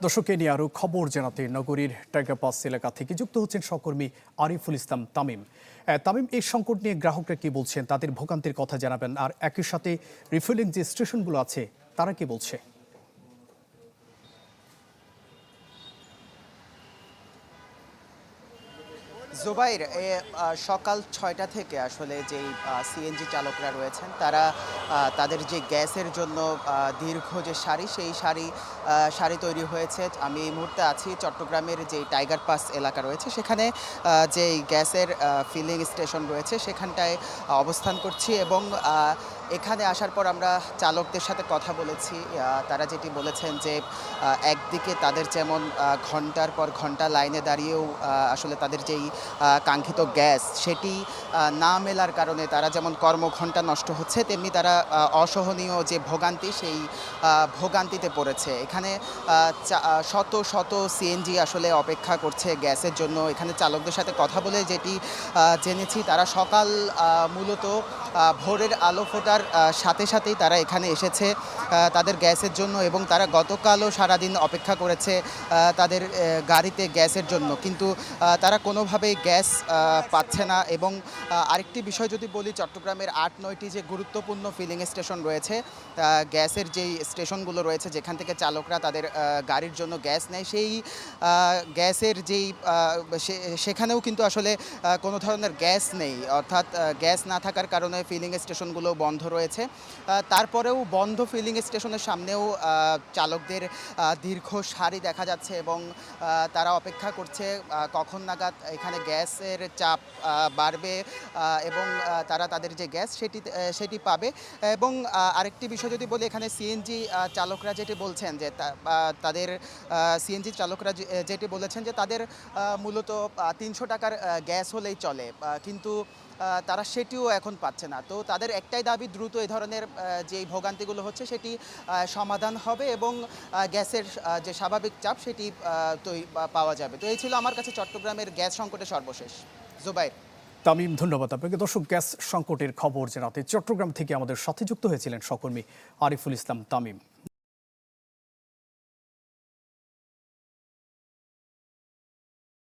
দর্শককে নিয়ে আরও খবর জানাতে নগরীর টাইগার পাস এলাকা থেকে যুক্ত হচ্ছেন সহকর্মী আরিফুল ইসলাম তামিম। তামিম, এই সংকট নিয়ে গ্রাহকরা কি বলছেন, তাদের ভোগান্তির কথা জানাবেন, আর একই সাথে রিফিলিং যে স্টেশনগুলো আছে তারা কি বলছে? জুবাইর, সকাল ৬টা থেকে আসলে যেই সিএনজি চালকরা রয়েছেন তারা তাদের যে গ্যাসের জন্য দীর্ঘ যে সেই সারি তৈরি হয়েছে। আমি এই মুহূর্তে আছি চট্টগ্রামের যেই টাইগার পাস এলাকা রয়েছে সেখানে, যেই গ্যাসের ফিলিং স্টেশন রয়েছে সেখানটায় অবস্থান করছি এবং এখানে আসার পর আমরা চালকদের সাথে কথা বলেছি। তারা যেটি বলেছেন যে একদিকে তাদের যেমন ঘন্টার পর ঘন্টা লাইনে দাঁড়িয়েও আসলে তাদের যেই কাঙ্ক্ষিত গ্যাস সেটি না মেলার কারণে তারা যেমন কর্মঘণ্টা নষ্ট হচ্ছে, তেমনি তারা অসহনীয় যে ভোগান্তি সেই ভোগান্তিতে পড়েছে। এখানে শত শত সিএনজি আসলে অপেক্ষা করছে গ্যাসের জন্য। এখানে চালকদের সাথে কথা বলে যেটি জেনেছি, তারা সকাল মূলত ভোরের আলো ফোটার সাথে সাথেই তারা এখানে এসেছে তাদের গ্যাসের জন্য, এবং তারা গতকালও সারাদিন অপেক্ষা করেছে তাদের গাড়িতে গ্যাসের জন্য, কিন্তু তারা কোনোভাবেই গ্যাস পাচ্ছে না। এবং আরেকটি বিষয় যদি বলি, চট্টগ্রামের ৮-৯টি যে গুরুত্বপূর্ণ ফিলিং স্টেশন রয়েছে, গ্যাসের যেই স্টেশনগুলো রয়েছে যেখান থেকে চালকরা তাদের গাড়ির জন্য গ্যাস নেয়, সেই গ্যাসের যেই সেখানেও কিন্তু আসলে কোনো ধরনের গ্যাস নেই, অর্থাৎ গ্যাস না থাকার কারণে ফিলিং স্টেশনগুলো বন্ধ রয়েছে। তারপরেও বন্ধ ফিলিং স্টেশনের সামনেও চালকদের দীর্ঘ সারি দেখা যাচ্ছে এবং তারা অপেক্ষা করছে কখন নাগাদ এখানে গ্যাসের চাপ বাড়বে এবং তারা তাদের যে গ্যাস সেটি পাবে। এবং আরেকটি বিষয় যদি বলি, এখানে সিএনজি চালকরা যেটি বলছেন যে তাদের সিএনজি চালকরা যেটি বলেছেন যে তাদের মূলত ৩০০ টাকার গ্যাস হলেই চলে, কিন্তু তারা সেটিও এখন পাচ্ছে না। তো তাদের একটাই দাবি, দ্রুত এই ধরনের যেই ভোগান্তিগুলো হচ্ছে সেটি সমাধান হবে এবং গ্যাসের যে স্বাভাবিক চাপ সেটি পাওয়া যাবে। তো এই ছিল আমার কাছে চট্টগ্রামের গ্যাস সংকটের সর্বশেষ। জুবাইর। তামিম, ধন্যবাদ আপনাকে। দর্শক, গ্যাস সংকটের খবর জানাতে চট্টগ্রাম থেকে আমাদের সাথে যুক্ত হয়েছিলেন সহকর্মী আরিফুল ইসলাম তামিম।